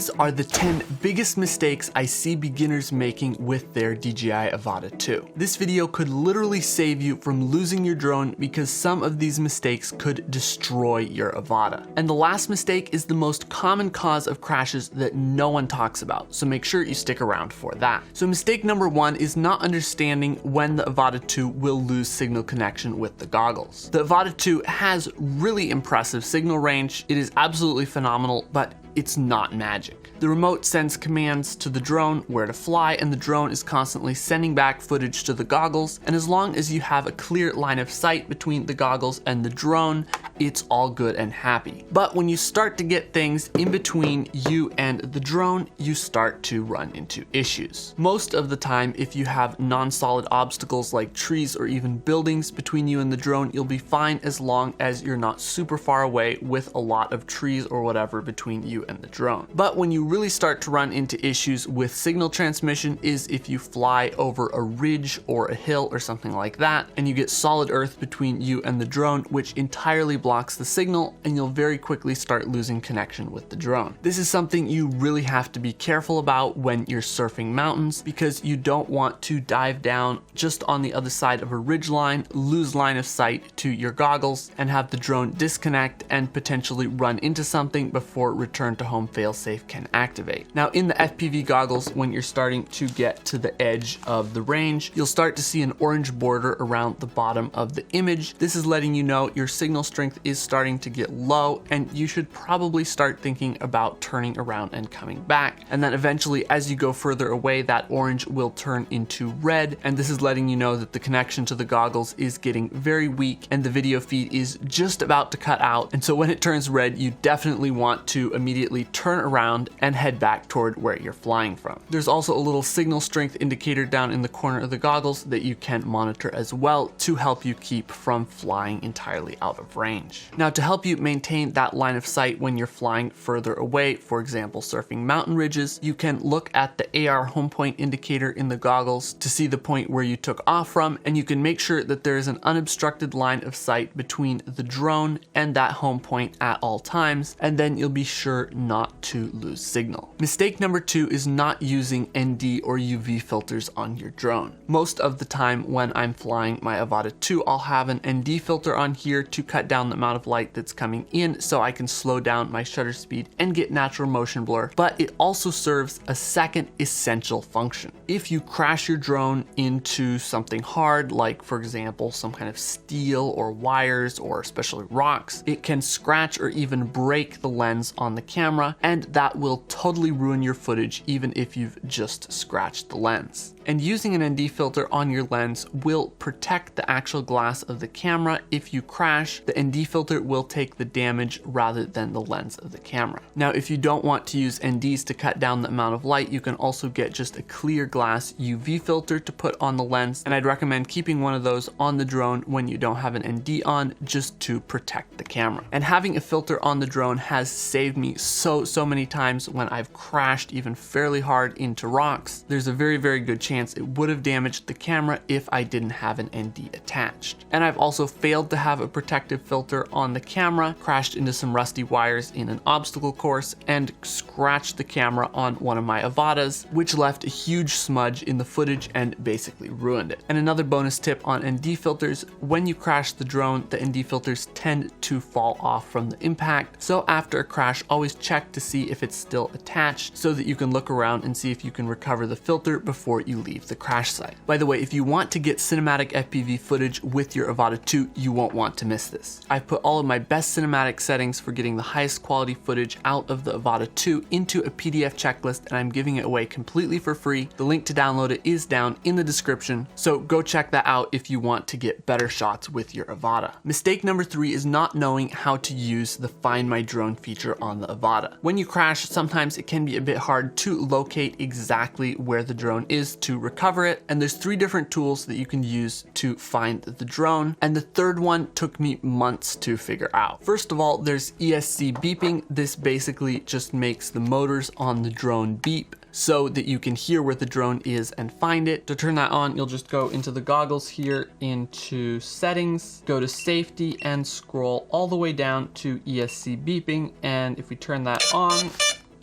These are the 10 biggest mistakes I see beginners making with their DJI Avata 2. This video could literally save you from losing your drone because some of these mistakes could destroy your Avata. And the last mistake is the most common cause of crashes that no one talks about, so make sure you stick around for that. So mistake number 1 is not understanding when the Avata 2 will lose signal connection with the goggles. The Avata 2 has really impressive signal range. It is absolutely phenomenal, but it's not magic. The remote sends commands to the drone where to fly, and the drone is constantly sending back footage to the goggles, and as long as you have a clear line of sight between the goggles and the drone, it's all good and happy. But when you start to get things in between you and the drone, you start to run into issues. Most of the time, if you have non-solid obstacles like trees or even buildings between you and the drone, you'll be fine as long as you're not super far away with a lot of trees or whatever between you and the drone. But when you really start to run into issues with signal transmission is if you fly over a ridge or a hill or something like that, and you get solid earth between you and the drone, which entirely blocks the signal, and you'll very quickly start losing connection with the drone. This is something you really have to be careful about when you're surfing mountains, because you don't want to dive down just on the other side of a ridge line, lose line of sight to your goggles, and have the drone disconnect and potentially run into something before return to home failsafe can activate. Now in the FPV goggles, when you're starting to get to the edge of the range, you'll start to see an orange border around the bottom of the image. This is letting you know your signal strength is starting to get low, and you should probably start thinking about turning around and coming back. And then eventually, as you go further away, that orange will turn into red, and this is letting you know that the connection to the goggles is getting very weak and the video feed is just about to cut out. And so when it turns red, you definitely want to immediately turn around and head back toward where you're flying from. There's also a little signal strength indicator down in the corner of the goggles that you can monitor as well to help you keep from flying entirely out of range. Now, to help you maintain that line of sight when you're flying further away, for example surfing mountain ridges, you can look at the AR home point indicator in the goggles to see the point where you took off from, and you can make sure that there is an unobstructed line of sight between the drone and that home point at all times, and then you'll be sure not to lose signal. Mistake number 2 is not using ND or UV filters on your drone. Most of the time when I'm flying my Avata 2, I'll have an ND filter on here to cut down the amount of light that's coming in so I can slow down my shutter speed and get natural motion blur, but it also serves a second essential function. If you crash your drone into something hard, like for example some kind of steel or wires or especially rocks, it can scratch or even break the lens on the camera, and that will totally ruin your footage even if you've just scratched the lens. And using an ND filter on your lens will protect the actual glass of the camera. If you crash, the ND filter will take the damage rather than the lens of the camera. Now, if you don't want to use NDs to cut down the amount of light, you can also get just a clear glass UV filter to put on the lens, and I'd recommend keeping one of those on the drone when you don't have an ND on, just to protect the camera. And having a filter on the drone has saved me so many times when I've crashed even fairly hard into rocks. There's a very good chance it would have damaged the camera if I didn't have an ND attached. And I've also failed to have a protective filter on the camera, crashed into some rusty wires in an obstacle course, and scratched the camera on one of my Avatas, which left a huge smudge in the footage and basically ruined it. And another bonus tip on ND filters: when you crash the drone, the ND filters tend to fall off from the impact, so after a crash, always check to see if it's still attached so that you can look around and see if you can recover the filter before you leave the crash site. By the way, if you want to get cinematic FPV footage with your Avata 2, you won't want to miss this. I've put all of my best cinematic settings for getting the highest quality footage out of the Avata 2 into a PDF checklist, and I'm giving it away completely for free. The link to download it is down in the description, so go check that out if you want to get better shots with your Avata. Mistake number 3 is not knowing how to use the Find My Drone feature on the Avata. When you crash, sometimes it can be a bit hard to locate exactly where the drone is to recover it, and there's 3 different tools that you can use to find the drone, and the third one took me months to figure out. First of all, there's ESC beeping. This basically just makes the motors on the drone beep so that you can hear where the drone is and find it. To turn that on, you'll just go into the goggles here, into settings, go to safety, and scroll all the way down to ESC beeping. And if we turn that on,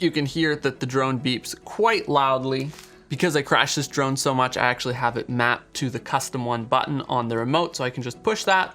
you can hear that the drone beeps quite loudly. Because I crashed this drone so much, I actually have it mapped to the custom one button on the remote, so I can just push that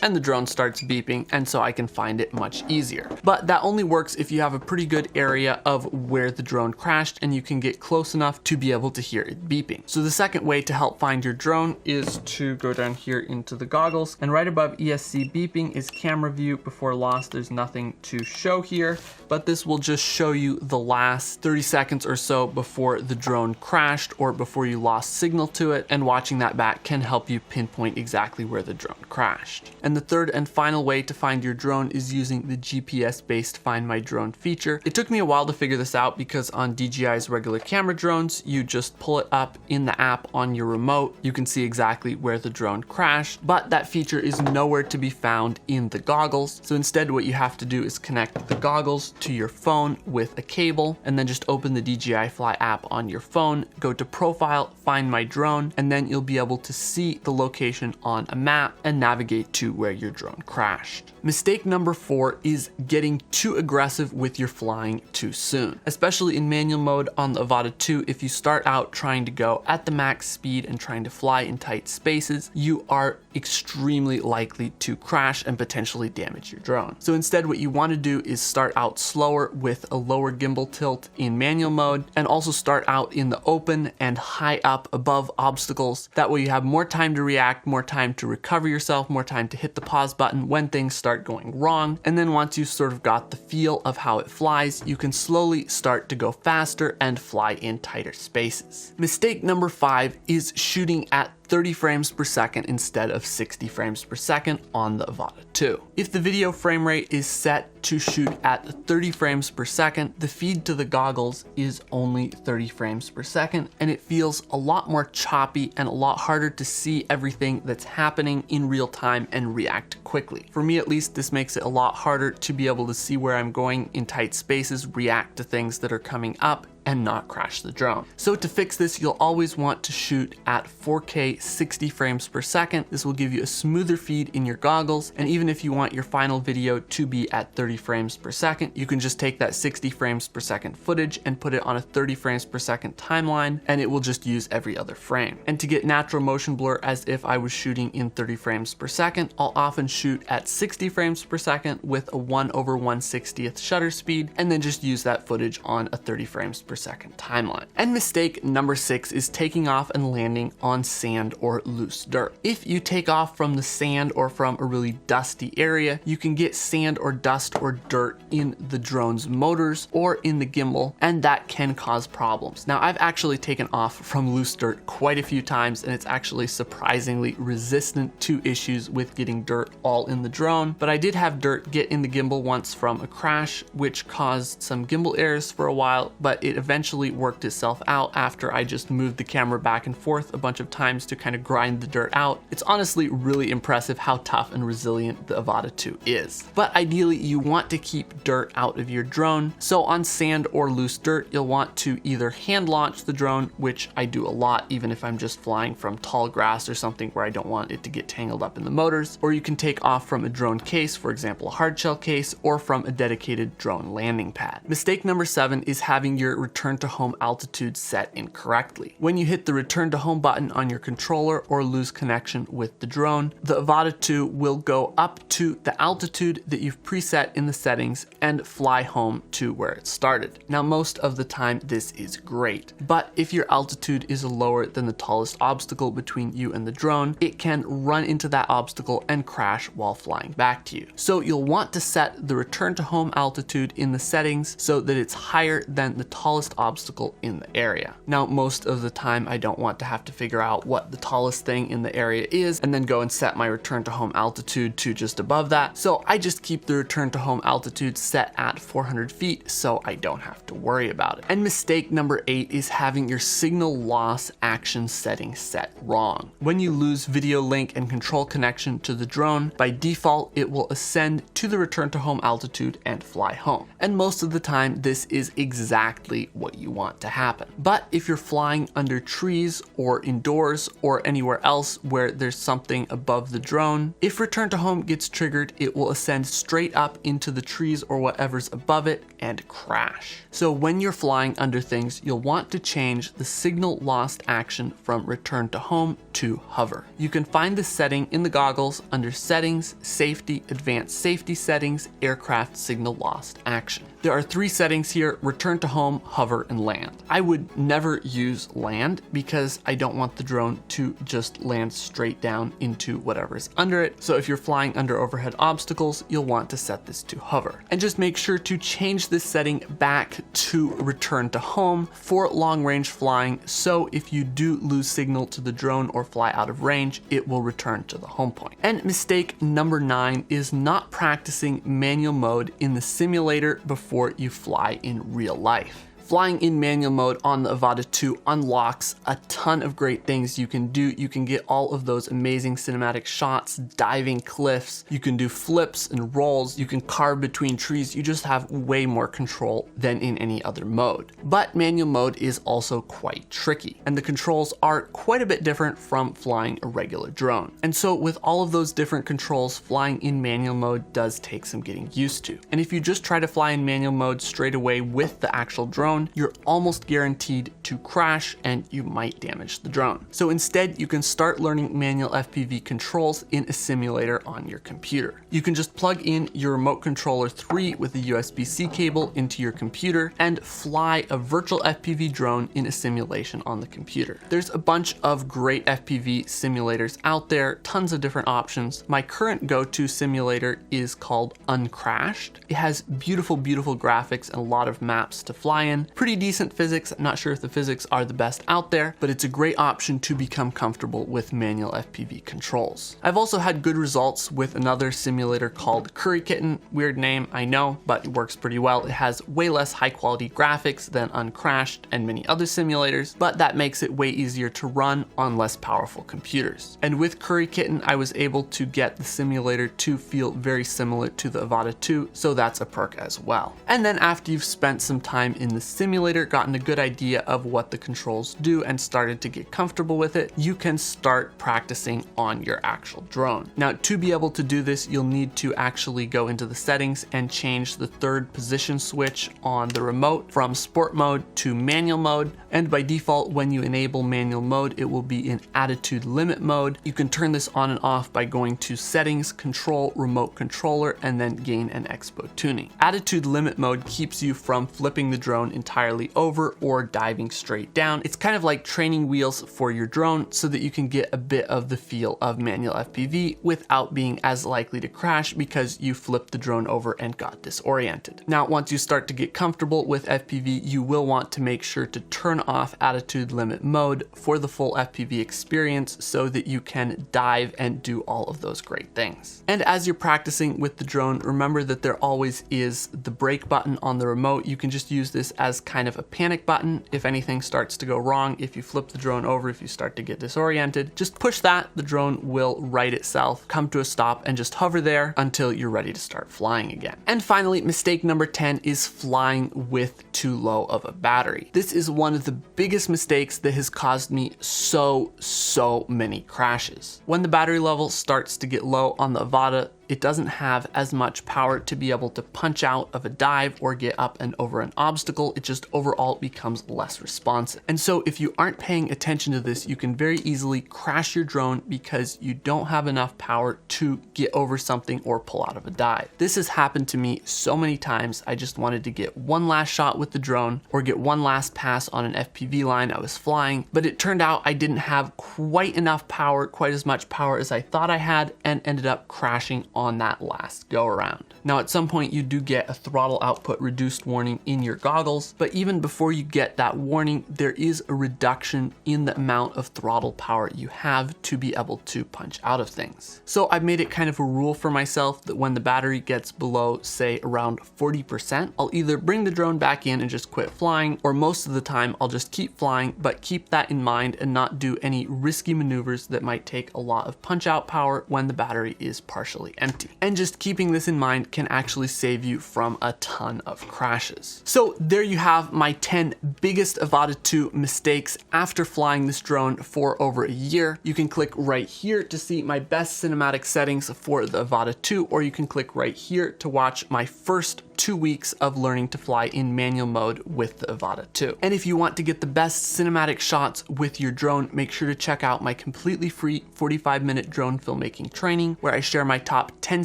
and the drone starts beeping, and so I can find it much easier. But that only works if you have a pretty good area of where the drone crashed and you can get close enough to be able to hear it beeping. So the second way to help find your drone is to go down here into the goggles, and right above ESC beeping is camera view before loss. There's nothing to show here, but this will just show you the last 30 seconds or so before the drone crashed or before you lost signal to it, and watching that back can help you pinpoint exactly where the drone crashed. And the third and final way to find your drone is using the GPS-based Find My Drone feature. It took me a while to figure this out because on DJI's regular camera drones, you just pull it up in the app on your remote. You can see exactly where the drone crashed, but that feature is nowhere to be found in the goggles. So instead, what you have to do is connect the goggles to your phone with a cable, and then just open the DJI Fly app on your phone, go to Profile, Find My Drone, and then you'll be able to see the location on a map and navigate to where your drone crashed. Mistake number 4 is getting too aggressive with your flying too soon. Especially in manual mode on the Avata 2, if you start out trying to go at the max speed and trying to fly in tight spaces, you are extremely likely to crash and potentially damage your drone. So instead, what you want to do is start out slower with a lower gimbal tilt in manual mode, and also start out in the open and high up above obstacles. That way you have more time to react, more time to recover yourself, more time to hit the pause button when things start going wrong. And then once you've sort of got the feel of how it flies, you can slowly start to go faster and fly in tighter spaces. Mistake number 5 is shooting at 30 frames per second instead of 60 frames per second on the Avata 2. If the video frame rate is set to shoot at 30 frames per second, the feed to the goggles is only 30 frames per second, and it feels a lot more choppy and a lot harder to see everything that's happening in real time and react quickly. For me at least, this makes it a lot harder to be able to see where I'm going in tight spaces, react to things that are coming up, and not crash the drone. So to fix this, you'll always want to shoot at 4K 60 frames per second. This will give you a smoother feed in your goggles, and even if you want your final video to be at 30 frames per second, you can just take that 60 frames per second footage and put it on a 30 frames per second timeline, and it will just use every other frame. And to get natural motion blur as if I was shooting in 30 frames per second, I'll often shoot at 60 frames per second with a 1/160th shutter speed, and then just use that footage on a 30 frames per second timeline. And mistake number 6 is taking off and landing on sand or loose dirt. If you take off from the sand or from a really dusty area, you can get sand or dust or dirt in the drone's motors or in the gimbal, and that can cause problems. Now, I've actually taken off from loose dirt quite a few times, and it's actually surprisingly resistant to issues with getting dirt all in the drone, but I did have dirt get in the gimbal once from a crash, which caused some gimbal errors for a while, but it eventually worked itself out after I just moved the camera back and forth a bunch of times to kind of grind the dirt out. It's honestly really impressive how tough and resilient the Avata 2 is. But ideally, you want to keep dirt out of your drone. So on sand or loose dirt, you'll want to either hand launch the drone, which I do a lot, even if I'm just flying from tall grass or something where I don't want it to get tangled up in the motors, or you can take off from a drone case, for example, a hardshell case, or from a dedicated drone landing pad. Mistake number 7 is having your return to home altitude set incorrectly. When you hit the return to home button on your controller or lose connection with the drone, the Avata 2 will go up to the altitude that you've preset in the settings and fly home to where it started. Now, most of the time this is great, but if your altitude is lower than the tallest obstacle between you and the drone, it can run into that obstacle and crash while flying back to you. So you'll want to set the return to home altitude in the settings so that it's higher than the tallest obstacle in the area. Now, most of the time I don't want to have to figure out what the tallest thing in the area is and then go and set my return to home altitude to just above that. So I just keep the return to home altitude set at 400 feet so I don't have to worry about it. And mistake number 8 is having your signal loss action setting set wrong. When you lose video link and control connection to the drone, by default it will ascend to the return to home altitude and fly home. And most of the time this is exactly what you want to happen. But if you're flying under trees or indoors or anywhere else where there's something above the drone, if return to home gets triggered, it will ascend straight up into the trees or whatever's above it and crash. So when you're flying under things, you'll want to change the signal lost action from return to home to hover. You can find the setting in the goggles under settings, safety, advanced safety settings, aircraft signal lost action. There are 3 settings here: return to home, hover, and land. I would never use land because I don't want the drone to just land straight down into whatever's under it. So if you're flying under overhead obstacles, you'll want to set this to hover. And just make sure to change this setting back to return to home for long range flying, so if you do lose signal to the drone or fly out of range, it will return to the home point. And mistake number 9 is not practicing manual mode in the simulator before you fly in real life. Flying in manual mode on the Avata 2 unlocks a ton of great things you can do. You can get all of those amazing cinematic shots, diving cliffs, you can do flips and rolls, you can carve between trees. You just have way more control than in any other mode. But manual mode is also quite tricky, and the controls are quite a bit different from flying a regular drone. And so with all of those different controls, flying in manual mode does take some getting used to. And if you just try to fly in manual mode straight away with the actual drone, you're almost guaranteed to crash and you might damage the drone. So instead, you can start learning manual FPV controls in a simulator on your computer. You can just plug in your remote controller 3 with a USB-C cable into your computer and fly a virtual FPV drone in a simulation on the computer. There's a bunch of great FPV simulators out there, tons of different options. My current go-to simulator is called Uncrashed. It has beautiful, beautiful graphics and a lot of maps to fly in. Pretty decent physics. I'm not sure if the physics are the best out there, but it's a great option to become comfortable with manual FPV controls. I've also had good results with another simulator called Curry Kitten. Weird name, I know, but it works pretty well. It has way less high quality graphics than Uncrashed and many other simulators, but that makes it way easier to run on less powerful computers. And with Curry Kitten, I was able to get the simulator to feel very similar to the Avata 2, so that's a perk as well. And then after you've spent some time in the simulator, gotten a good idea of what the controls do, and started to get comfortable with it, you can start practicing on your actual drone. Now, to be able to do this, you'll need to actually go into the settings and change the 3rd position switch on the remote from sport mode to manual mode. And by default, when you enable manual mode, it will be in attitude limit mode. You can turn this on and off by going to settings, control, remote controller, and then gain and expo tuning. Attitude limit mode keeps you from flipping the drone entirely over or diving straight down. It's kind of like training wheels for your drone so that you can get a bit of the feel of manual FPV without being as likely to crash because you flipped the drone over and got disoriented. Now, once you start to get comfortable with FPV, you will want to make sure to turn off attitude limit mode for the full FPV experience so that you can dive and do all of those great things. And as you're practicing with the drone, remember that there always is the brake button on the remote. You can just use this as kind of a panic button. If anything starts to go wrong, if you flip the drone over, if you start to get disoriented, just push that, the drone will right itself, come to a stop, and just hover there until you're ready to start flying again. And finally, mistake number 10 is flying with too low of a battery. This is one of the biggest mistakes that has caused me so many crashes. When the battery level starts to get low on the Avata, it doesn't have as much power to be able to punch out of a dive or get up and over an obstacle. It just overall becomes less responsive. And so if you aren't paying attention to this, you can very easily crash your drone because you don't have enough power to get over something or pull out of a dive. This has happened to me so many times. I just wanted to get one last shot with the drone or get one last pass on an FPV line I was flying, but it turned out I didn't have quite enough power, quite as much power as I thought I had, and ended up crashing on that last go around. Now, at some point you do get a throttle output reduced warning in your goggles, but even before you get that warning, there is a reduction in the amount of throttle power you have to be able to punch out of things. So I've made it kind of a rule for myself that when the battery gets below, say, around 40%, I'll either bring the drone back in and just quit flying, or most of the time I'll just keep flying, but keep that in mind and not do any risky maneuvers that might take a lot of punch out power when the battery is partially empty. plenty. And just keeping this in mind can actually save you from a ton of crashes. So there you have my 10 biggest Avata 2 mistakes after flying this drone for over a year. You can click right here to see my best cinematic settings for the Avata 2, or you can click right here to watch my first 2 weeks of learning to fly in manual mode with the Avata 2. And if you want to get the best cinematic shots with your drone, make sure to check out my completely free 45-minute drone filmmaking training, where I share my top 10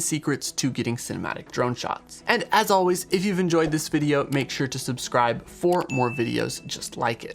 secrets to getting cinematic drone shots. And as always, if you've enjoyed this video, make sure to subscribe for more videos just like it.